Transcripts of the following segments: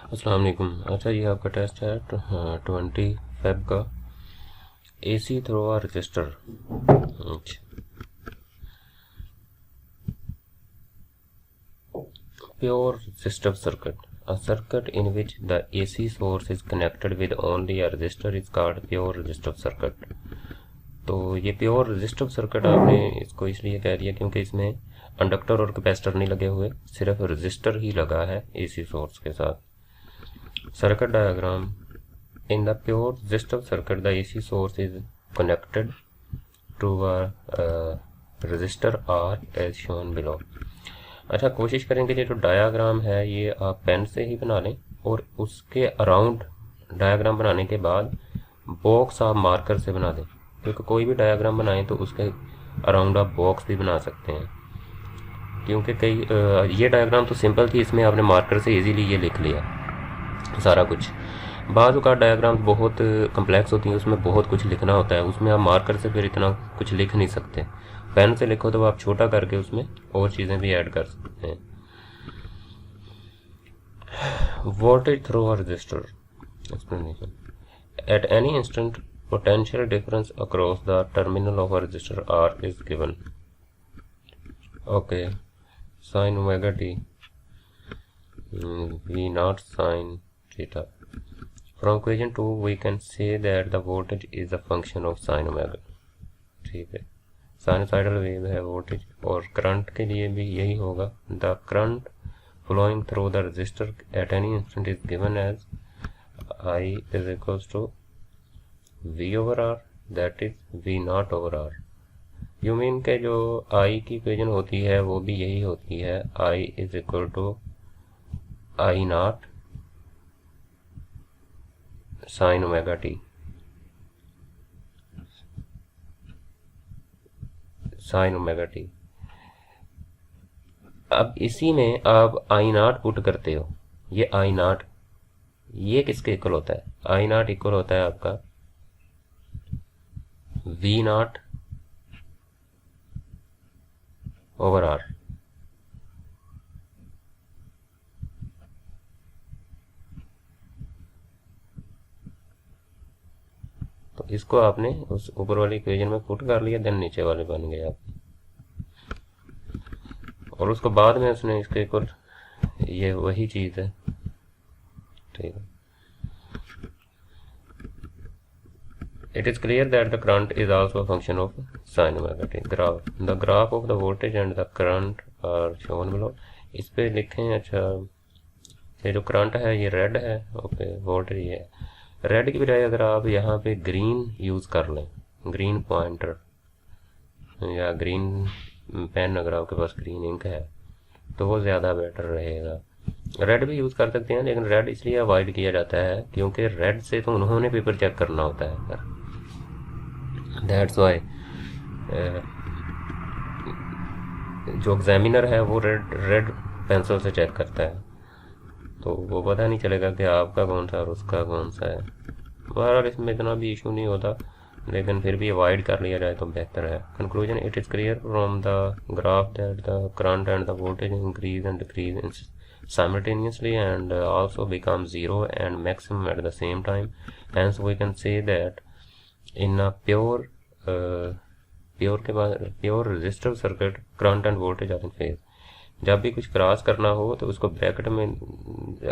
अस्सलाम वालेकुम। अच्छा, ये आपका टेस्ट है 20 फेब का। AC through a resistor. Pure resistive circuit, a circuit in which the AC source is connected with only a resistor is called pure resistive circuit। तो ये प्योर रेजिस्टिव सर्किट आपने इसको इसलिए कह दिया क्योंकि इसमें इंडक्टर और कैपेसिटर नहीं लगे हुए, सिर्फ रेजिस्टर ही लगा है AC सोर्स के साथ। Circuit diagram. In the pure resistive circuit, the AC source is connected to a resistor R as shown below। अच्छा, कोशिश करेंगे ये जो डायाग्राम है ये आप पेन से ही बना लें और उसके अराउंड डायाग्राम बनाने के बाद बॉक्स आप मार्कर से बना दें, क्योंकि कोई भी डायाग्राम बनाएं तो उसके अराउंड आप बॉक्स भी बना सकते हैं। क्योंकि ये डायग्राम तो सिंपल थी, इसमें आपने मार्कर से इजीली ये लिख लिया सारा कुछ। बाज़ का डायग्राम बहुत कम्प्लेक्स होती है, उसमें बहुत कुछ लिखना होता है, उसमें आप मार्कर से फिर इतना कुछ लिख नहीं सकते। पेन से लिखो तो आप छोटा करके उसमें और चीज़ें भी ऐड कर सकते हैं। Voltage through a resistor explanation. At any instant potential difference across the terminal of a resistor R is given। Okay, sin omega t V naught sin theta। From equation 2 we can say that the voltage is a function of sin omega। ठीक है, sinusoidal wave है voltage, और current के लिए भी यही होगा। The current flowing through the resistor at any instant is given as I is equals to V over R, that is V naught over R। You mean के जो I की इक्वेशन होती है वो भी यही होती है, I is equal to I naught sin omega t। sin omega t। अब इसी में आप I naught पुट करते हो, ये I naught ये किसके इक्वल होता है? I naught इक्वल होता है आपका V naught over R। तो इसको आपने उस ऊपर वाली इक्वेशन में पुट कर लिया, देन नीचे वाले बन गए आप, और उसको बाद में उसने इसके इक्वल, ये वही चीज़ है। ठीक है। It is clear that the current is also a function of sin omega t। graph, the graph of the voltage and the current are shown below। इस पे लिखें। अच्छा, ये जो करंट है ये रेड है, ओके, वोल्टेज ये है। रेड की बजाय अगर आप यहाँ पे ग्रीन यूज़ कर लें, ग्रीन पॉइंटर या ग्रीन पेन, अगर आपके पास ग्रीन इंक है तो वो ज़्यादा बेटर रहेगा। रेड भी यूज़ कर सकते हैं, लेकिन रेड इसलिए अवॉइड किया जाता है क्योंकि रेड से तो उन्होंने पेपर चेक करना होता है, दैट्स वाई जो एग्जामिनर है वो रेड पेंसिल से चेक करता है, तो वो पता नहीं चलेगा कि आपका कौन सा और उसका कौन सा है। बहरहाल इसमें इतना भी इशू नहीं होता, लेकिन फिर भी अवॉइड कर लिया जाए तो बेहतर है। Conclusion, it is clear from the graph that the current and the voltage increase and decrease simultaneously and also become zero and maximum at the same time। hence we can say that in a pure resistive circuit current and voltage are in phase। जब भी कुछ cross करना हो तो उसको bracket में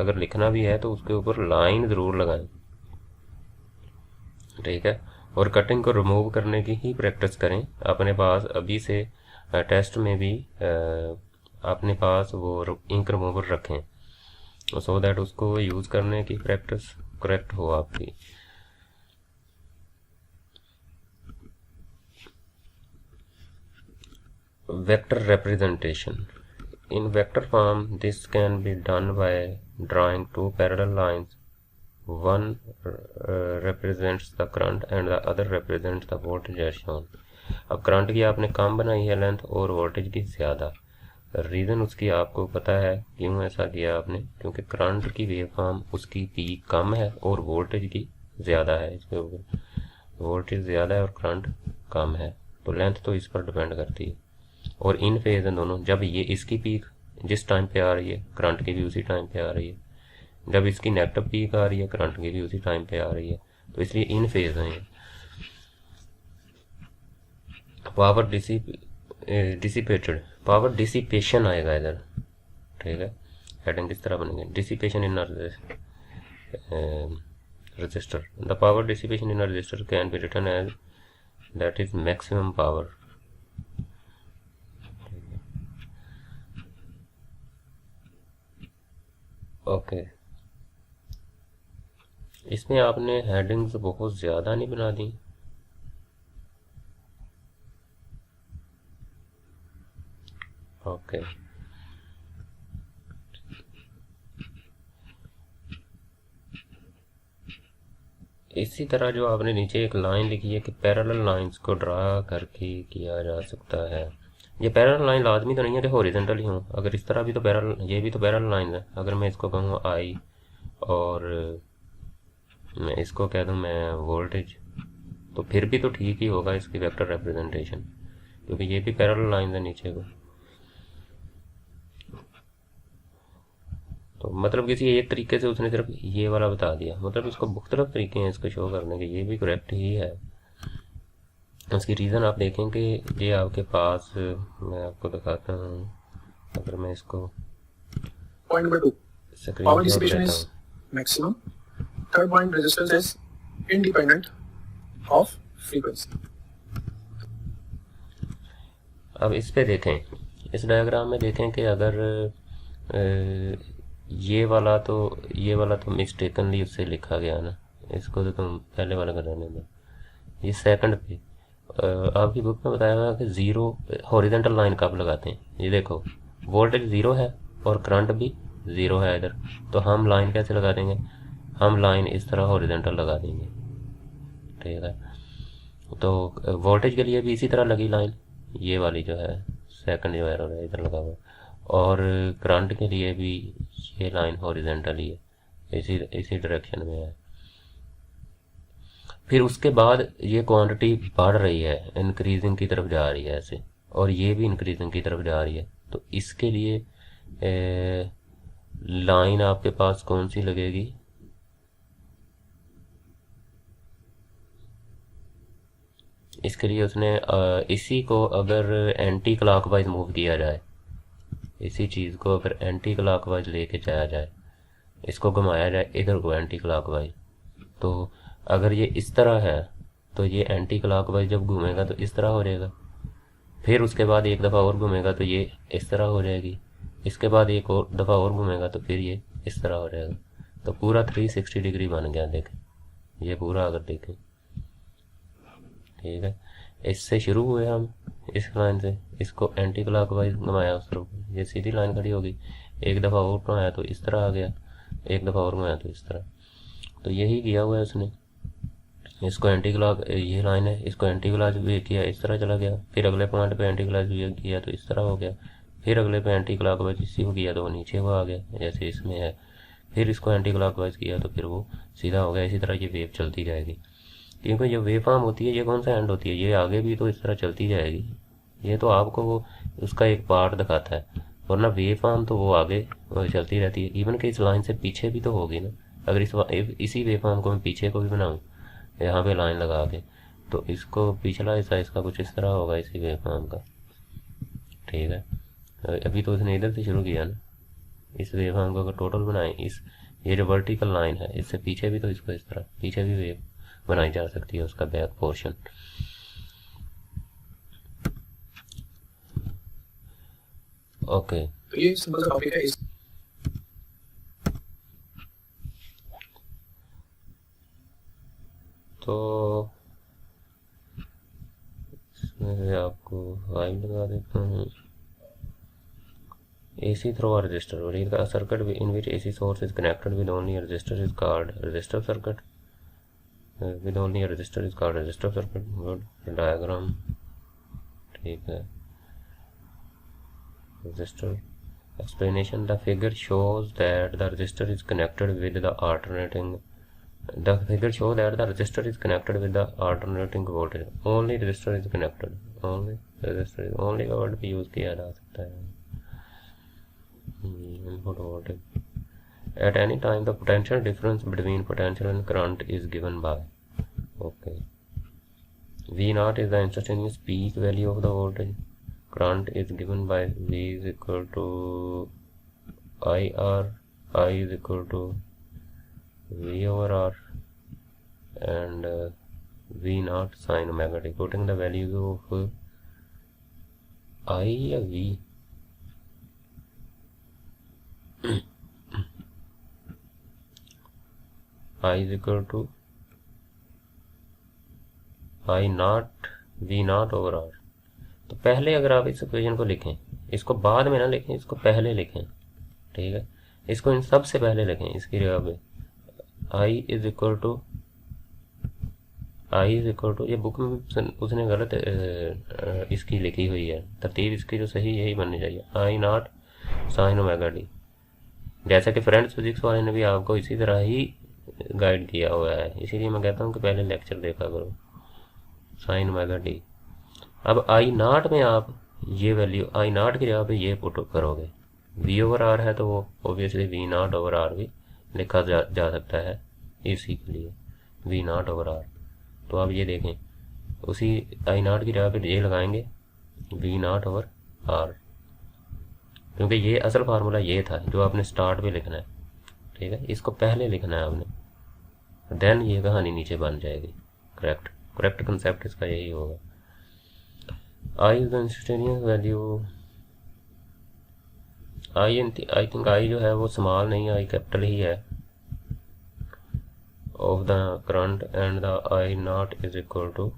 अगर लिखना भी है तो उसके ऊपर लाइन ज़रूर लगाएं, ठीक है। और कटिंग को रिमूव करने की ही प्रैक्टिस करें। अपने पास अभी से टेस्ट में भी अपने पास वो इंक रिमूवर रखें, सो दैट उसको यूज़ करने की प्रैक्टिस करेक्ट हो आपकी। Vector representation। In vector form this can be done by drawing two parallel lines। one represents the current and the other represents the voltage as shown। अब current की आपने कम बनाई है लेंथ और वोल्टेज की ज़्यादा। रीज़न उसकी आपको पता है क्यों ऐसा किया आपने, क्योंकि करंट की वेव फॉर्म उसकी पीक कम है और वोल्टेज की ज़्यादा है। इसके ऊपर वोल्टेज ज़्यादा है और करंट कम है, तो लेंथ तो इस पर डिपेंड करती है। और इन फेज हैं दोनों, जब ये इसकी पीक जिस टाइम पे आ रही है करंट की भी उसी टाइम पे आ रही है, जब इसकी नेगेटिव पीक आ रही है करंट की भी उसी टाइम पे आ रही है, तो इसलिए इन फेज है। पावर डिसिपेटेड, पावर डिसिपेशन आएगा इधर, ठीक है। हेडिंग किस तरह बनेंगे, dissipation in resistor. The power dissipation in a resistor can be written as that is maximum power. Okay, इसमें आपने हेडिंग्स बहुत ज़्यादा नहीं बना दी। ओके, इसी तरह जो आपने नीचे एक लाइन लिखी है कि पैरेलल लाइंस को ड्रा करके किया जा सकता है। ये पैरेलल लाइन लाजमी तो नहीं है कि हॉरिजॉन्टल ही हो, अगर इस तरह भी तो पैरेलल, ये भी तो पैरेलल लाइन है। अगर मैं इसको कहूँ आई और मैं इसको कह दूँ मैं वोल्टेज, तो फिर भी तो ठीक ही होगा इसकी वेक्टर रिप्रेजेंटेशन, क्योंकि ये भी पैरेलल लाइन है नीचे को। तो मतलब किसी एक तरीके से उसने सिर्फ ये वाला बता दिया, मतलब इसको मुख्तलिफ तरीके हैं इसको शो करने के, ये भी करेक्ट ही है। उसकी रीज़न आप देखें कि ये आपके पास, मैं आपको दिखाता हूँ, अगर मैं इसको point number 2, power dissipation is maximum, third point resistance is independent of frequency. अब इस पे देखें, इस डायग्राम में देखें कि अगर ये वाला तो मिस्टेकनली उससे लिखा गया ना, इसको तो तुम पहले वाला कर लेने दो। ये सेकंड पे आपकी बुक में बताया हुआ है कि ज़ीरो हॉरिजॉन्टल लाइन कब लगाते हैं। ये देखो वोल्टेज ज़ीरो है और करंट भी ज़ीरो है इधर, तो हम लाइन कैसे लगा देंगे, हम लाइन इस तरह हॉरिजॉन्टल लगा देंगे, ठीक है। तो वोल्टेज के लिए भी इसी तरह लगी लाइन, ये वाली जो है सेकंड जो एरो है इधर लगा हुआ, और करंट के लिए भी ये लाइन हॉरिजॉन्टल ही है, इसी डायरेक्शन में है। फिर उसके बाद ये क्वांटिटी बढ़ रही है, इंक्रीजिंग की तरफ जा रही है ऐसे, और ये भी इंक्रीजिंग की तरफ जा रही है। तो इसके लिए लाइन आपके पास कौन सी लगेगी, इसके लिए उसने इसी को अगर एंटी क्लॉकवाइज मूव किया जाए, इसी चीज़ को अगर एंटी क्लॉकवाइज लेके जाया जाए, इसको घुमाया जाए इधर को एंटी क्लॉकवाइज, तो अगर ये इस तरह है तो ये एंटी क्लॉकवाइज जब घूमेगा तो इस तरह हो जाएगा, फिर उसके बाद एक दफ़ा और घूमेगा तो ये इस तरह हो जाएगी, इसके बाद एक और दफ़ा और घूमेगा तो फिर ये इस तरह हो जाएगा। तो पूरा 360 डिग्री बन गया, देखें ये पूरा अगर देखें, ठीक है। इससे शुरू हुए हम इस लाइन से, इसको एंटी क्लॉकवाइज घुमाया उस तरफ, ये सीधी लाइन खड़ी होगी, एक दफ़ा और घुमाया तो इस तरह आ गया, एक दफ़ा और घुमाया तो इस तरह। तो यही किया हुआ है उसने, इसको एंटी क्लॉक, ये लाइन है, इसको एंटी क्लॉक भी किया, इस तरह चला गया, फिर अगले पॉइंट पे एंटी क्लॉक भी किया तो इस तरह हो गया, फिर अगले पे एंटी क्लॉकवाइज इसी को किया तो वो नीचे को आ गया जैसे इसमें है, फिर इसको एंटी क्लॉकवाइज किया तो फिर वो सीधा हो गया। इसी तरह ये वेव चलती जाएगी, क्योंकि जो वेव फॉर्म होती है ये कौन सा एंड होती है, ये आगे भी तो इस तरह चलती जाएगी। ये तो आपको वो उसका एक पार्ट दिखाता है, वरना वेव फॉर्म तो वो आगे चलती रहती है। इवन कि इस लाइन से पीछे भी तो होगी ना, अगर इसी वेव फॉर्म को मैं पीछे को भी बनाऊँ यहाँ पे लाइन लगा के, तो इसको पिछला हिस्सा इसका कुछ इस तरह होगा इसी वेव फॉर्म का, ठीक है। अभी तो उसने इधर से शुरू किया ना, इस वेव फॉर्म को अगर टोटल बनाए, इस ये जो वर्टिकल लाइन है इससे पीछे भी तो इसको इस तरह पीछे भी वेव बनाई जा सकती है, उसका बैक पोर्शन। ओके, तो ये सिंपल सा टॉपिक है। तो इसमें आपको फाइल लगा देता हूँ, AC through a resistor, or a circuit in which AC source is connected with only a resistor is called resistive circuit. With only a resistor is called resistive circuit. Good diagram, ठीक है। Resistor explanation: the figure shows that the resistor is connected with the alternating. The figure shows that the resistor is connected with the alternating voltage. Only resistor is connected. Only resistor is only का word भी use किया जा सकता है। Input voltage At any time the potential difference between potential and current is given by, okay, V naught is the instantaneous peak value of the voltage. Current is given by V is equal to IR, I is equal to V over R, and V naught sin omega t. Putting the values of I या V, I is equal to I naught V naught over R. तो पहले अगर आप इस equation को लिखें, इसको बाद में ना लिखें, इसको पहले लिखें, ठीक है, इसको इन सब से पहले लिखें। इसकी जगह पे I इज इक्वल टू ये बुक में उसने गलत इसकी लिखी हुई है, तरतीब इसकी जो सही यही बननी चाहिए, I not sine omega T. जैसा कि फ्रेंड्स फिजिक्स वाले ने भी आपको इसी तरह ही गाइड किया हुआ है, इसीलिए मैं कहता हूँ कि पहले लेक्चर देखा करो, साइन ओमेगा टी। अब आई नॉट में आप ये वैल्यू आई नॉट की जगह पे ये पुट करोगे, वी ओवर आर है तो वो obviously V not over R भी लिखा जा सकता है इसी के लिए, वी नॉट ओवर आर। तो आप ये देखें, उसी आई नॉट की जगह पे ये लगाएंगे वी नॉट ओवर आर, क्योंकि ये असल फार्मूला ये था जो आपने स्टार्ट पे लिखना है, ठीक है, इसको पहले लिखना है आपने, देन ये कहानी नीचे बन जाएगी। करेक्ट कंसेप्ट इसका यही होगा। I is the instantaneous value, I think I जो है वो स्मॉल नहीं, आई कैपिटल ही है, of the current, and the I naught is equal to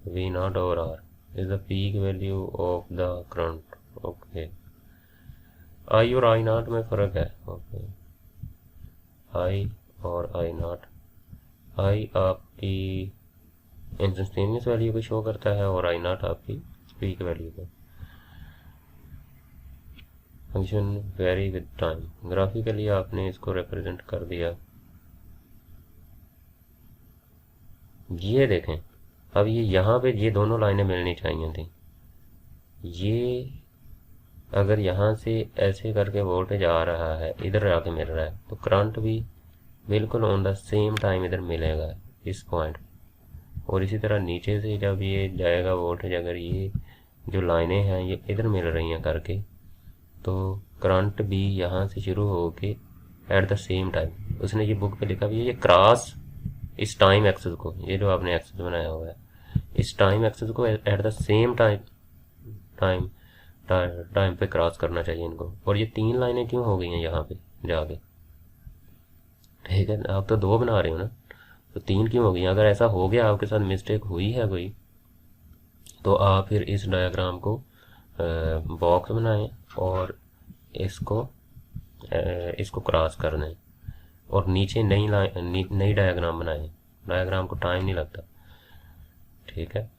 V naught over R is the peak value of the current, okay। I और I naught में फ़र्क है, okay, I और I naught, I आपकी instantaneous value को show करता है और I naught आपकी पीक वैल्यू को। Function very with time, graphically आपने इसको रिप्रेजेंट कर दिया। ये देखें, अब ये यहाँ पे ये दोनों लाइनें मिलनी चाहिए थी, ये अगर यहाँ से ऐसे करके वोल्टेज आ रहा है, इधर आके मिल रहा है, तो करंट भी बिल्कुल ऑन द सेम टाइम इधर मिलेगा इस पॉइंट। और इसी तरह नीचे से जब ये जाएगा वोल्टेज, अगर ये जो लाइनें हैं ये इधर मिल रही हैं करके, तो करंट भी यहाँ से शुरू होके एट द सेम टाइम, उसने ये बुक पे लिखा भी है, ये क्रॉस इस टाइम एक्सेस को, ये जो आपने एक्सेस बनाया हुआ है, इस टाइम एक्सेस को एट द सेम टाइम पे क्रॉस करना चाहिए इनको। और ये तीन लाइनें क्यों हो गई हैं यहाँ पे जाके, ठीक है, आप तो दो बना रहे हो ना, तो तीन क्यों हो गई? अगर ऐसा हो गया, आपके साथ मिस्टेक हुई है कोई, तो आप फिर इस डायग्राम को बॉक्स बनाएं और इसको क्रॉस कर दें और नीचे नई डायग्राम बनाएं। डायग्राम को टाइम नहीं लगता, ठीक है,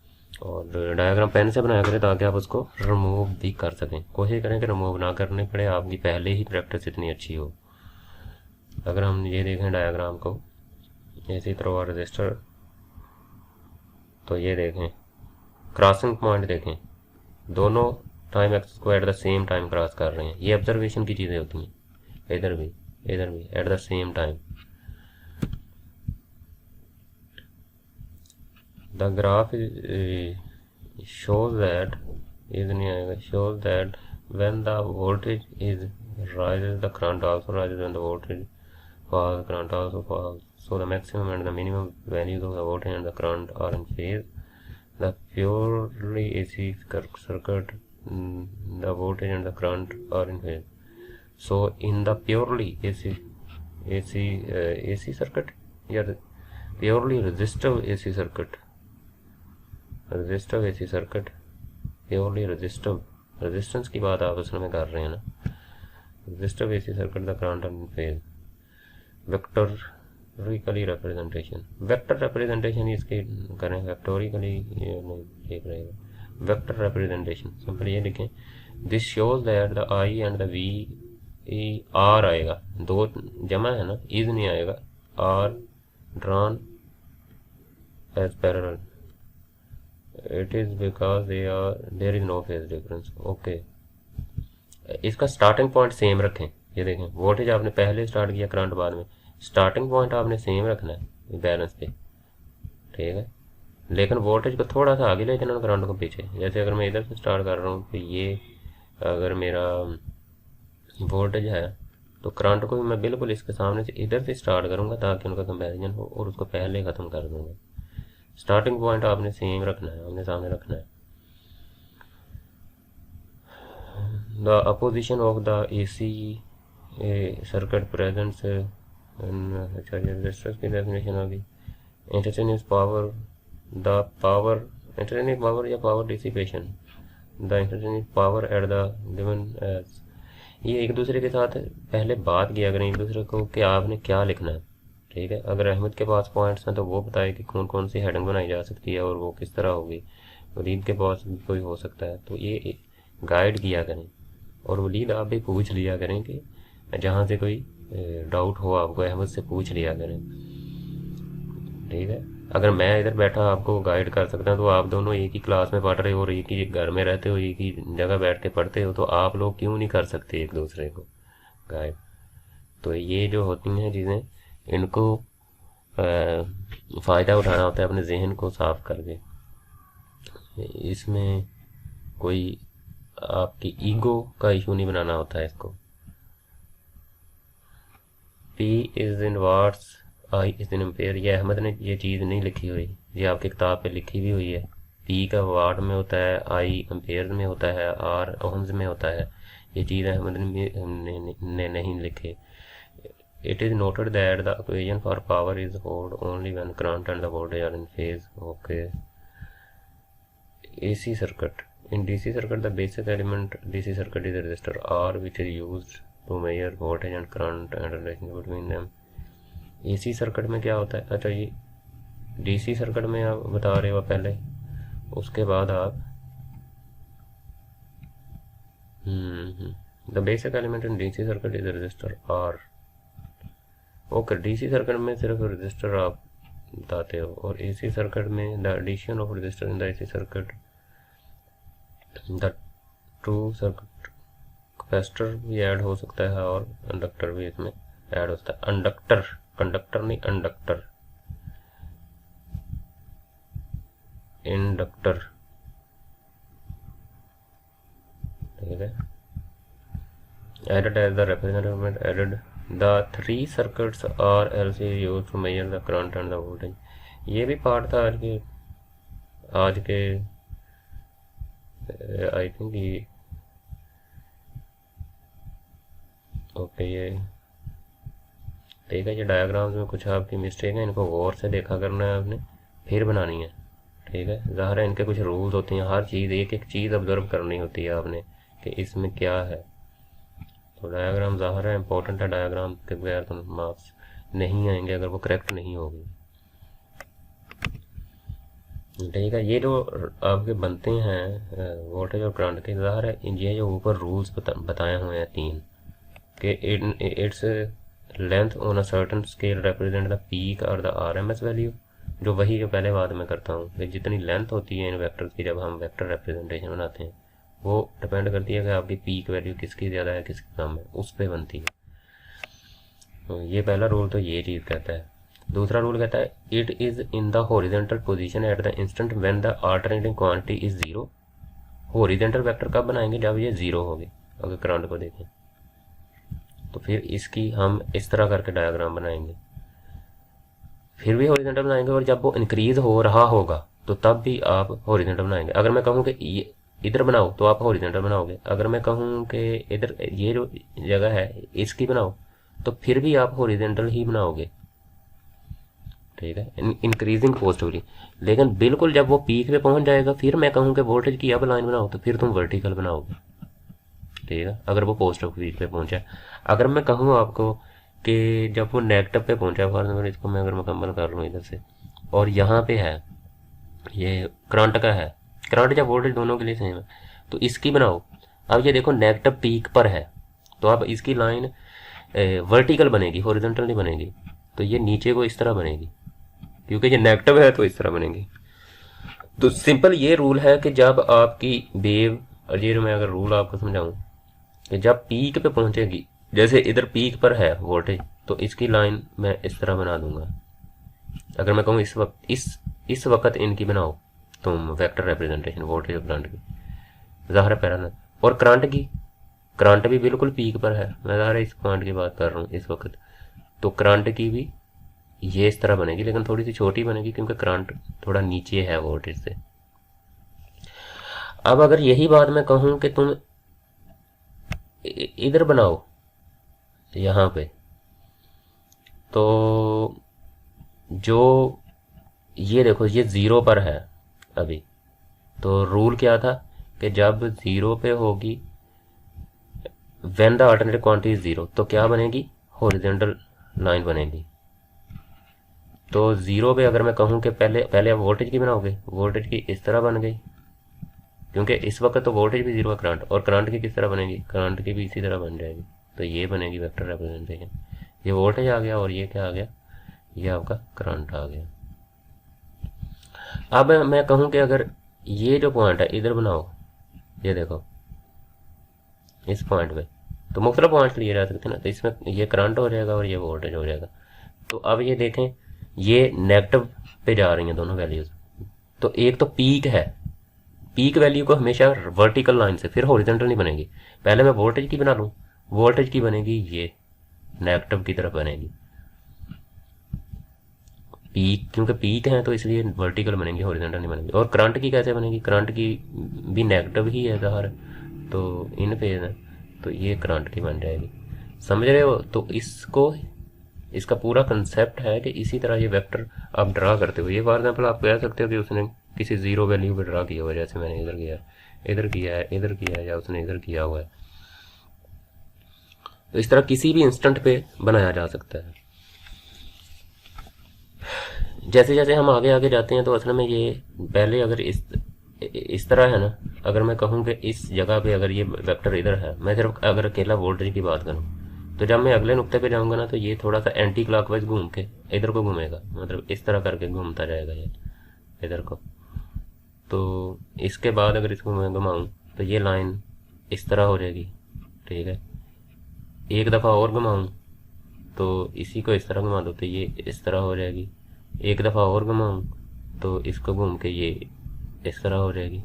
और डायग्राम पेन से बनाया करें ताकि आप उसको रिमूव भी कर सकें। कोशिश करें कि रिमूव ना करने पड़े, आपकी पहले ही प्रैक्टिस इतनी अच्छी हो। अगर हम ये देखें डायग्राम को, इसी तरह रजिस्टर, तो ये देखें क्रॉसिंग पॉइंट देखें, दोनों टाइम एक्सेस को at the same time cross कर रहे हैं। ये ऑब्जर्वेशन की चीज़ें होती हैं, इधर भी at the same time. The graph shows that shows that when the voltage is rises, the current also rises, when the voltage falls, the current also falls. So the maximum and the minimum values of the voltage and the current are in phase. The purely AC circuit, the voltage and the current are in phase. So in the purely AC circuit, yeah, purely resistive AC circuit, purely resistance की बात आप उसमें कर रहे हैं ना, resistive AC circuit the current in phase. Vectorically representation, vector representation इसके करें, वेक्टोरिकली ये नहीं ठीक रहेगा। वेक्टर रिप्रेजेंटेशन सिंपल ये लिखें, this shows that the I and the V are आएगा, दो जमा है ना, इज नहीं आएगा, are drawn as parallel, it is because there is no phase difference, okay। इसका स्टार्टिंग पॉइंट सेम रखें, ये देखें वोल्टेज आपने पहले स्टार्ट किया, करंट बाद में, स्टार्टिंग पॉइंट आपने सेम रखना है बैलेंस पे, ठीक है, लेकिन वोल्टेज को थोड़ा सा आगे ले जाना, करंट को पीछे। जैसे अगर मैं इधर से स्टार्ट कर रहा हूँ तो ये अगर मेरा वोल्टेज है तो करंट को भी मैं बिल्कुल इसके सामने से इधर से स्टार्ट करूँगा ताकि उनका कंपैरिजन हो, और उसको पहले ख़त्म कर दूँगा। स्टार्टिंग पॉइंट आपने सेम रखना है, आपने सामने रखना है। The opposition of the AC circuit presents resistors की डेफिनेशन होगी interchange power, the power interchange power या power dissipation, the interchange power at the given edge. ये एक दूसरे के साथ पहले बात किया करें एक दूसरे को कि आपने क्या लिखना है, ठीक है। अगर अहमद के पास पॉइंट्स हैं तो वो बताए कि कौन कौन सी हेडिंग बनाई जा सकती है और वो किस तरह होगी। वलीद के पास भी कोई हो सकता है, तो ये गाइड किया करें। और वलीद आप भी पूछ लिया करें कि जहाँ से कोई डाउट हो आपको अहमद से पूछ लिया करें, ठीक है। अगर मैं इधर बैठा आपको गाइड कर सकता हूँ तो आप दोनों एक ही क्लास में पढ़ रहे हो और एक ही घर में रहते हो, एक ही जगह बैठ के पढ़ते हो, तो आप लोग क्यों नहीं कर सकते एक दूसरे को गाइड। तो ये जो होती हैं चीज़ें, इनको फ़ायदा उठाना होता है अपने जहन को साफ करके। इसमें कोई आपकी ईगो का इशू नहीं बनाना होता है इसको। P is in watts, I is in ampere. ये अहमद ने ये चीज़ नहीं लिखी हुई, ये आपकी किताब पे लिखी भी हुई है। P का वाट में होता है, I एम्पेयर में होता है, R ओहम्स में होता है। ये चीज़ अहमद ने नहीं लिखी। It is noted that the equation for power is hold only when current and the voltage are in phase. Okay. AC circuit. In DC circuit, the basic element DC circuit is a resistor R, which is used to measure voltage and current and relationship between them. AC circuit में क्या होता है? अच्छा, ये DC circuit में आप बता रहे हो पहले, उसके बाद आप the basic element in DC circuit is resistor R. Okay, DC circuit में सिर्फ रजिस्टर आप बताते हो, और AC सर्किट में the addition of resistor in the AC circuit, the true circuit capacitor भी ऐड हो सकता है और इंडक्टर भी इसमें ऐड होता है। इंडक्टर, कंडक्टर नहीं, इंडक्टर, इंडक्टर, ठीक है। Added as the representative added the 3 circuits are LC use to measure the current and the voltage. ये भी पार्ट था आज के आई थिंक ये ओके, ये ठीक है। ये डायग्राम्स में कुछ आपकी मिस्टेक है, इनको गौर से देखा करना है आपने, फिर बनानी है, ठीक है। ज़ाहिर है इनके कुछ रूल्स होते हैं, हर चीज़ एक एक चीज़ ऑब्जर्व करनी होती है आपने कि इसमें क्या है। तो डायग्राम ज़ाहिर है इंपॉर्टेंट है, डायग्राम के बगैर तो मार्क्स नहीं आएंगे अगर वो करेक्ट नहीं होगी, ठीक है। ये जो आपके बनते हैं वोल्टेज और करंट के, ज़ाहिर है ये जो ऊपर रूल्स बताए हुए हैं 3 कि its length on a certain scale represent the peak और द आरएमएस वैल्यू, जो वही जो पहले बात मैं करता हूँ कि जितनी लेंथ होती है इन वेक्टर्स की जब हम वेक्टर रिप्रेजेंटेशन बनाते हैं, वो डिपेंड करती है कि आपकी पीक वैल्यू किसकी ज़्यादा है किसकी कम है, उस पर बनती है। तो ये पहला रूल तो ये चीज़ कहता है। दूसरा रूल कहता है it is in the horizontal position at the instant when the alternating quantity is zero. Horizontal vector कब बनाएंगे? जब ये ज़ीरो होगी। अगर करंट को देखें तो फिर इसकी हम इस तरह करके डायग्राम बनाएंगे, फिर भी हॉरिजॉन्टल बनाएंगे, और जब वो इंक्रीज हो रहा होगा तो तब भी आप हॉरिजॉन्टल बनाएंगे। अगर मैं कहूँ कि ये इधर बनाओ तो आप हॉरिजॉन्टल बनाओगे, अगर मैं कहूँ कि इधर ये जो जगह है इसकी बनाओ तो फिर भी आप हॉरिजॉन्टल ही बनाओगे, ठीक है, इंक्रीजिंग पॉजिटिवली। लेकिन बिल्कुल जब वो पीक पे पहुंच जाएगा, फिर मैं कहूँ कि वोल्टेज की अब लाइन बनाओ तो फिर तुम वर्टिकल बनाओगे, ठीक है, अगर वो पॉजिटिव पीक पे पहुंचा। अगर मैं कहूँ आपको कि जब वो नेगेटिव पे पहुंचा, फॉर एग्जाम्पल इसको मैं अगर मुकम्मल कर लूँ इधर से, और यहाँ पे है ये करंट का है, करंट जब वोल्टेज दोनों के लिए सेम है, तो इसकी बनाओ। अब ये देखो नेगेटिव पीक पर है तो अब इसकी लाइन वर्टिकल बनेगी, हॉरिजॉन्टल नहीं बनेगी। तो ये नीचे को इस तरह बनेगी, क्योंकि ये नेगेटिव है तो इस तरह बनेगी। तो सिंपल ये रूल है कि जब आपकी वेव, और ये मैं अगर रूल आपको समझाऊँ कि जब पीक पे पहुंचेगी जैसे इधर पीक पर है वोल्टेज, तो इसकी लाइन मैं इस तरह बना दूंगा। अगर मैं कहूँ इस वक्त इनकी बनाओ तुम वेक्टर रिप्रेजेंटेशन वोल्टेज और करंट की, ज़ाहिर है पैरेलल। और करंट भी बिल्कुल पीक पर है, मैं ज़ाहिर है इस पॉइंट की बात कर रहा हूँ इस वक्त, तो करंट की भी ये इस तरह बनेगी, लेकिन थोड़ी सी छोटी बनेगी क्योंकि करंट थोड़ा नीचे है वोल्टेज से। अब अगर यही बात मैं कहूँ कि तुम इधर बनाओ यहाँ पे, तो जो ये देखो ये 0 पर है अभी, तो रूल क्या था कि जब 0 पे होगी when the alternative quantity is 0, तो क्या बनेगी, हॉरिजॉन्टल लाइन बनेगी। तो 0 पे अगर मैं कहूँ कि पहले आप वोल्टेज की बनाओगे, वोल्टेज की इस तरह बन गई, क्योंकि इस वक्त तो वोल्टेज भी 0 है करंट, और करंट की किस तरह बनेगी, करंट की भी इसी तरह बन जाएगी। तो ये बनेगी वेक्टर रिप्रेजेंटेशन, ये वोल्टेज आ गया और ये क्या आ गया, ये आपका करंट आ गया। अब मैं कहूँ कि अगर ये जो पॉइंट है इधर बनाओ, ये देखो इस पॉइंट पे, तो मुख्तलिफ पॉइंट्स लिए जा सकते हैं ना, तो इसमें ये करंट हो जाएगा और ये वोल्टेज हो जाएगा। तो अब ये देखें ये नेगेटिव पे जा रही हैं दोनों वैल्यूज, तो एक तो पीक है, पीक वैल्यू को हमेशा वर्टिकल लाइन से, फिर हॉरिजॉन्टल नहीं बनेगी। पहले मैं वोल्टेज की बना लूँ, वोल्टेज की बनेगी ये नेगेटिव की तरफ बनेगी पीक, क्योंकि पीक है तो इसलिए वर्टिकल बनेंगी, हॉरिजॉन्टल नहीं बनेगी। और करंट की कैसे बनेगी, करंट की भी नेगेटिव ही है ज़ाहिर, तो इन फेज है, तो ये करंट की बन जाएगी। समझ रहे हो? तो इसका पूरा कंसेप्ट है कि इसी तरह ये वेक्टर आप ड्रा करते हो। ये फॉर एग्जाम्पल आप कह सकते हो कि उसने किसी 0 वैल्यू पे ड्रा किया हुआ है, जैसे मैंने इधर किया है, इधर किया है, इधर किया है, या उसने इधर किया हुआ है। तो इस तरह किसी भी इंस्टेंट पे बनाया जा सकता है। जैसे जैसे हम आगे आगे जाते हैं तो असल में ये पहले अगर इस तरह है ना, अगर मैं कहूँ कि इस जगह पे अगर ये वेक्टर इधर है, मैं सिर्फ अगर अकेला वोल्टेज की बात करूँ, तो जब मैं अगले नुक्ते पे जाऊंगा ना, तो ये थोड़ा सा एंटी क्लॉकवाइज घूम के इधर को घूमेगा, मतलब इस तरह करके घूमता जाएगा ये इधर को। तो इसके बाद अगर इसको मैं घुमाऊँ तो ये लाइन इस तरह हो जाएगी, ठीक है। एक दफ़ा और घुमाऊँ तो इसी को इस तरह घुमा दो तो ये इस तरह हो जाएगी। एक दफ़ा और घुमाऊँ तो इसको घूम के ये इस तरह हो जाएगी।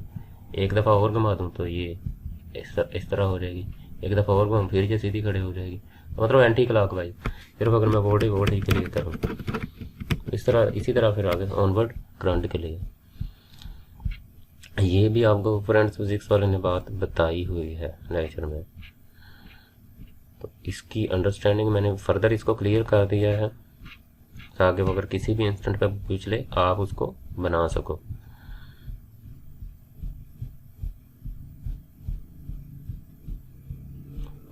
एक दफ़ा और घुमा दूँ तो ये इस तरह हो जाएगी। एक दफ़ा और घुमाऊँ फिर ये सीधी खड़े हो जाएगी, मतलब एंटी क्लॉकवाइज। सिर्फ अगर मैं वोल्टेज के लिए करूँ इस तरह, इसी तरह फिर आगे ऑनवर्ड करंट के लिए। ये भी आपको फ्रेंड्स फिजिक्स वाले ने बात बताई हुई है लेक्चर में, तो इसकी अंडरस्टैंडिंग मैंने फर्दर इसको क्लियर कर दिया है ताकि वो अगर किसी भी इंस्टेंट पे पूछ ले आप उसको बना सको।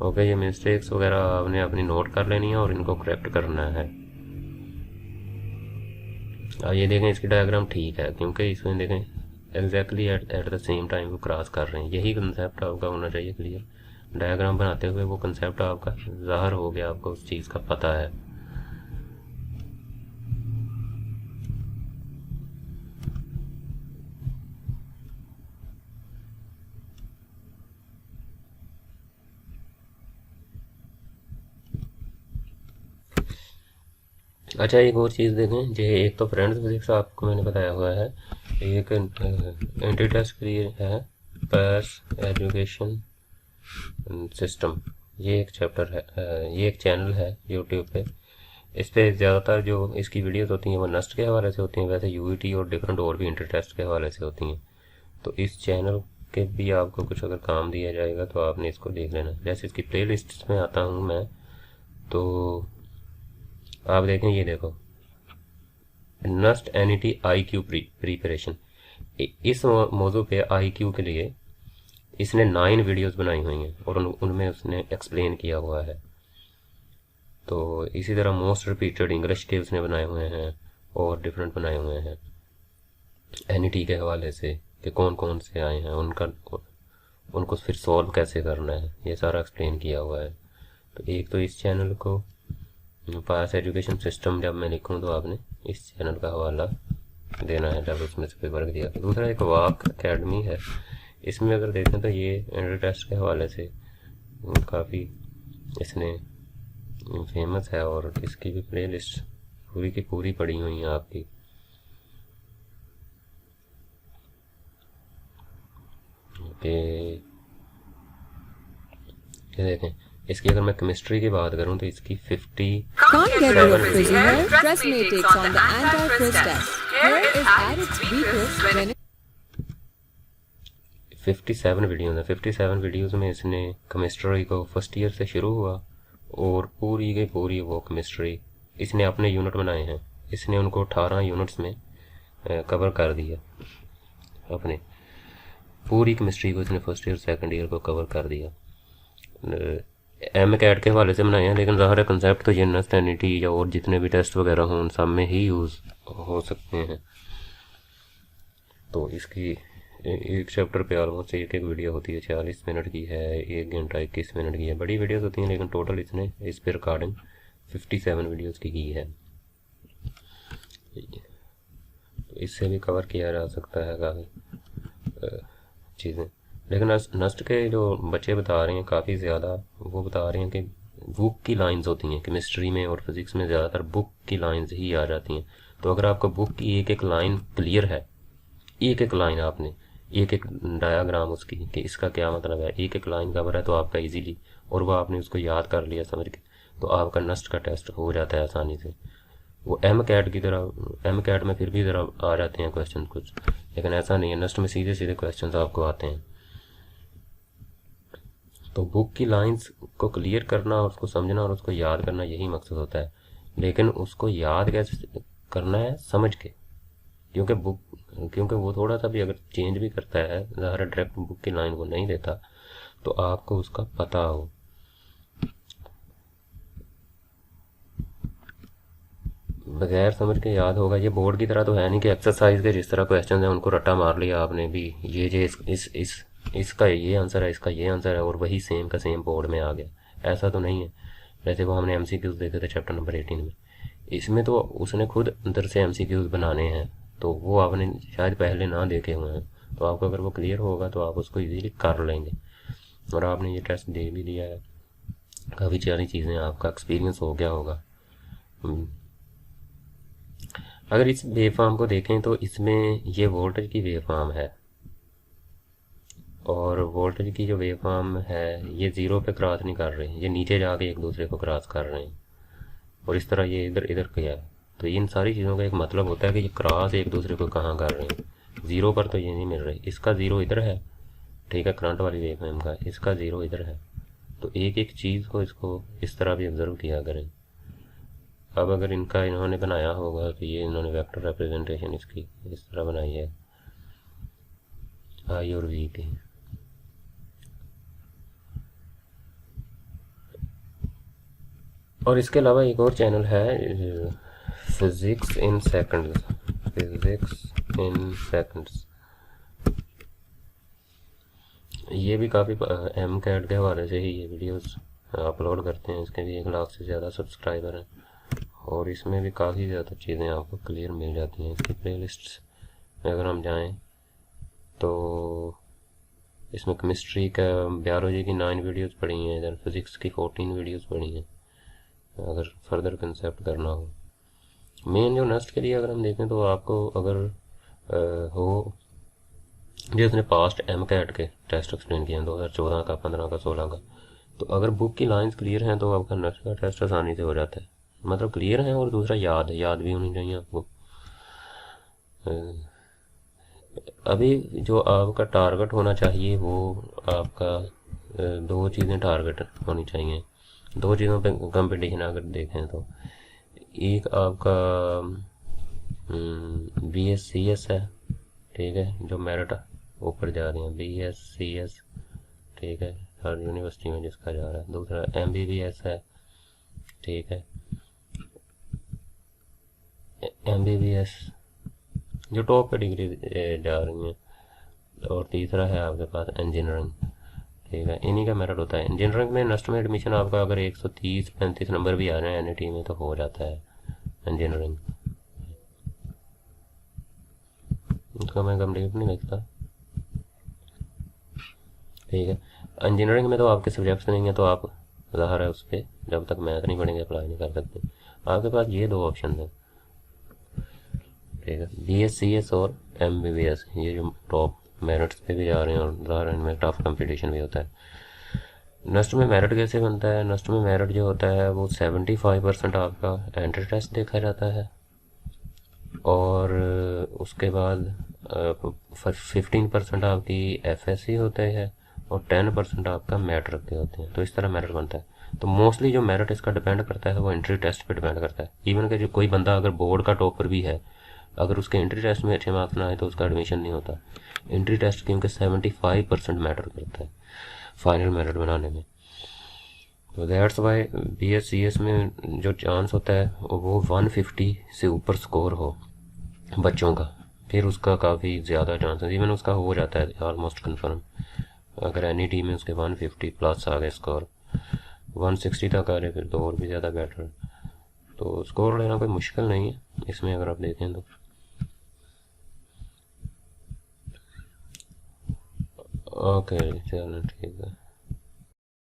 ओके, ये मिस्टेक्स वगैरह आपने अपनी नोट कर लेनी है और इनको करेक्ट करना है। अब ये देखें इसकी डायग्राम ठीक है, क्योंकि इसमें देखें exactly at the same time वो क्रॉस कर रहे हैं। यही कंसेप्ट आपका होना चाहिए क्लियर। डायग्राम बनाते हुए वो कंसेप्ट आपका ज़ाहिर हो गया, आपको उस चीज़ का पता है। अच्छा, एक और चीज़ देखें, जो एक तो फ्रेंड्स फिजिक्स आपको मैंने बताया हुआ है, एक एंटी टेस्ट के लिए है पास एजुकेशन सिस्टम, ये एक चैप्टर है, ये एक चैनल है यूट्यूब पे। इस पे ज़्यादातर जो इसकी वीडियोस होती हैं वो नस्ट के हवाले से होती हैं, वैसे यूईटी और डिफरेंट और भी इंटर टेस्ट के हवाले से होती हैं। तो इस चैनल के भी आपको कुछ अगर काम दिया जाएगा तो आपने इसको देख लेना। जैसे इसकी प्ले लिस्ट में आता हूँ मैं, तो आप देखें, ये देखो नस्ट एनईटी IQ प्रिपरेशन, इस मौजू पे IQ के लिए इसने 9 वीडियोस बनाई हुई हैं और उनमें उसने एक्सप्लेन किया हुआ है। तो इसी तरह मोस्ट रिपीटेड इंग्लिश के उसने बनाए हुए हैं और डिफरेंट बनाए हुए हैं एनईटी के हवाले से कि कौन कौन से आए हैं, उनको फिर सॉल्व कैसे करना है, ये सारा एक्सप्लेन किया हुआ है। तो एक तो इस चैनल को पास एजुकेशन सिस्टम जब मैं लिखूँ तो आपने इस चैनल का हवाला देना है जब उसमें से पेपर दिया। दूसरा एक वाक एकेडमी है, इसमें अगर देखें तो ये इंटर टेस्ट के हवाले से काफ़ी इसने फेमस है और इसकी भी प्लेलिस्ट पूरी की पूरी पड़ी हुई है आपकी। ये देखें, इसकी अगर मैं केमिस्ट्री की बात करूं तो इसकी Can't get rid of frizzy hair? Tresemme takes on the anti-frizz test. Hair is at its weakest when 57 videos हैं। 57 वीडियोज़ में इसने केमिस्ट्री को फर्स्ट ईयर से शुरू हुआ और पूरी की पूरी वो केमिस्ट्री इसने अपने यूनिट बनाए हैं। इसने उनको 18 यूनिट्स में कवर कर दिया। अपने पूरी केमिस्ट्री को इसने फर्स्ट ईयर सेकंड ईयर को कवर कर दिया। MCAT के हवाले से बनाए हैं, लेकिन ज़ाहिर है कंसेप्ट तो ये नस्टैनिटी या और जितने भी टेस्ट वगैरह हों उन सब में ही यूज़ हो सकते हैं। तो इसकी एक चैप्टर पे ऑलमोस्ट एक वीडियो होती है, 46 मिनट की है, 1 घंटा 21 मिनट की है। बड़ी वीडियोस होती हैं, लेकिन टोटल इसने इस पे रिकॉर्डिंग 57 वीडियोस की है। तो इससे भी कवर किया जा सकता है काफ़ी चीज़ें। लेकिन नस्ट के जो बच्चे बता रहे हैं काफ़ी ज़्यादा, वो बता रहे हैं कि बुक की लाइंस होती हैं केमिस्ट्री में और फिज़िक्स में, ज़्यादातर बुक की लाइंस ही आ जाती हैं। तो अगर आपको बुक की एक एक लाइन क्लियर है, एक एक लाइन आपने एक एक डायाग्राम उसकी कि इसका क्या मतलब है, एक एक लाइन कवर है तो आपका इजीली, और वो आपने उसको याद कर लिया समझ के, तो आपका नस्ट का टेस्ट हो जाता है आसानी से। वो MCAT की तरह, MCAT में फिर भी ज़रा आ जाते हैं क्वेश्चन कुछ, लेकिन ऐसा नहीं है। नस्ट में सीधे सीधे क्वेश्चन आपको आते हैं। तो बुक की लाइंस को क्लियर करना और उसको समझना और उसको याद करना, यही मकसद होता है। लेकिन उसको याद कैसे करना है, समझ के, क्योंकि वो थोड़ा सा भी अगर चेंज भी करता है, ज़ाहिर डायरेक्ट बुक की लाइन वो नहीं देता, तो आपको उसका पता हो। बगैर समझ के याद होगा। ये बोर्ड की तरह तो है नहीं कि एक्सरसाइज के जिस तरह क्वेश्चन है उनको रट्टा मार लिया आपने भी, ये इसका ये आंसर है, इसका ये आंसर है, और वही सेम का सेम बोर्ड में आ गया। ऐसा तो नहीं है। जैसे वो हमने MCQs देखे थे चैप्टर नंबर 18 में, इसमें तो उसने खुद अंदर से MCQs बनाने हैं, तो वो आपने शायद पहले ना देखे हुए हैं। तो आपको अगर वो क्लियर होगा तो आप उसको इजीली कर लेंगे। और आपने ये टेस्ट दे भी लिया है, काफ़ी सारी चीज़ें आपका एक्सपीरियंस हो गया होगा। अगर इस वेवफॉर्म को देखें तो इसमें ये वोल्टेज की वेवफॉर्म है, और वोल्टेज की जो वेवफॉर्म है ये ज़ीरो पे क्रॉस नहीं कर रहे हैं, ये नीचे जाके एक दूसरे को क्रॉस कर रहे हैं, और इस तरह ये इधर इधर गया है। तो इन सारी चीज़ों का एक मतलब होता है कि ये क्रॉस एक दूसरे को कहाँ कर रहे हैं। ज़ीरो पर तो ये नहीं मिल रही, इसका ज़ीरो इधर है, ठीक है, करंट वाली वेवफॉर्म का, इसका ज़ीरो इधर है। तो एक एक चीज़ को इसको इस तरह भी ऑब्जर्व किया करें। अब अगर इनका इन्होंने बनाया होगा तो ये इन्होंने वेक्टर रिप्रेजेंटेशन इसकी इस तरह बनाई है, आई और वी की। और इसके अलावा एक और चैनल है, फिज़िक्स इन सेकंड्स, फिज़िक्स इन सेकंड्स। ये भी काफ़ी MCAT के हवाले से ही ये वीडियोस अपलोड करते हैं। इसके भी 1 लाख से ज़्यादा सब्सक्राइबर हैं, और इसमें भी काफ़ी ज़्यादा चीज़ें आपको क्लियर मिल जाती हैं। इसकी प्लेलिस्ट्स में अगर हम जाएं तो इसमें केमिस्ट्री का, बायोलॉजी की 9 वीडियोस पड़ी हैं, इधर फिज़िक्स की 14 वीडियोस पड़ी हैं अगर फर्दर कंसेप्ट करना हो। मेन जो नस्ट के लिए अगर हम देखें तो आपको अगर हो, जो उसने पास्ट MCAT के टेस्ट एक्सप्लेन किए हैं 2014 का, 15 का, 16 का, तो अगर बुक की लाइंस क्लियर हैं तो आपका नस्ट का टेस्ट आसानी से हो जाता है। मतलब क्लियर है, और दूसरा याद भी होनी चाहिए आपको। अभी जो आपका टारगेट होना चाहिए वो आपका 2 चीज़ें टारगेट होनी चाहिए। 2 चीज़ों पे कंपटीशन अगर देखें तो एक आपका BScs है, ठीक है, जो मेरिट ऊपर जा रही है, BScs, ठीक है, हर यूनिवर्सिटी में जिसका जा रहा है। दूसरा MBBS है, ठीक है, MBBS जो टॉप पे डिग्री जा रही हैं। और तीसरा है आपके पास इंजीनियरिंग, ठीक है, इन्हीं का मेरिट होता है। इंजीनियरिंग में नस्ट में एडमिशन आपका अगर 130-35 नंबर भी आ रहे हैं NET में तो हो जाता है इंजीनियरिंग। उसका मैं कंप्लीट नहीं लिखता, ठीक है। इंजीनियरिंग में तो आपके सब्जेक्ट्स नहीं है, तो आप ज़ाहिर है उस पर जब तक मैथ नहीं पढ़ेंगे अप्लाई नहीं कर सकते। आपके पास ये दो ऑप्शन है, ठीक है, BScs और MBBS, ये जो टॉप मेरिट्स पे भी जा रहे हैं और ज़ाहिर है इनमें टफ कंपटीशन भी होता है। नेक्स्ट में मेरिट कैसे बनता है? नेक्स्ट में मेरिट जो होता है वो 75% आपका एंट्री टेस्ट देखा जाता है और उसके बाद 15% आपकी FSC होते हैं और 10% आपका मेरिट के होते हैं। तो इस तरह मेरिट बनता है। तो मोस्टली जो मेरिट इसका डिपेंड करता है वो एंट्री टेस्ट पे डिपेंड करता है। इवन कि जो कोई बंदा अगर बोर्ड का टॉपर भी है, अगर उसके एंट्री टेस्ट में अच्छे मार्क्स ना आए तो उसका एडमिशन नहीं होता। एंट्री टेस्ट क्योंकि 75% मैटर करता है फाइनल मेरिट बनाने में। तो दैट्स वाई BScs में जो चांस होता है वो 150 से ऊपर स्कोर हो बच्चों का, फिर उसका काफ़ी ज़्यादा चांस है, इवन उसका हो जाता है ऑलमोस्ट कन्फर्म। अगर NET में उसके 150 प्लस आ गए स्कोर, 160 तक आ रहे फिर तो और भी ज़्यादा बेटर। तो स्कोर लेना कोई मुश्किल नहीं है इसमें अगर आप देखें तो। ओके चलो ठीक है।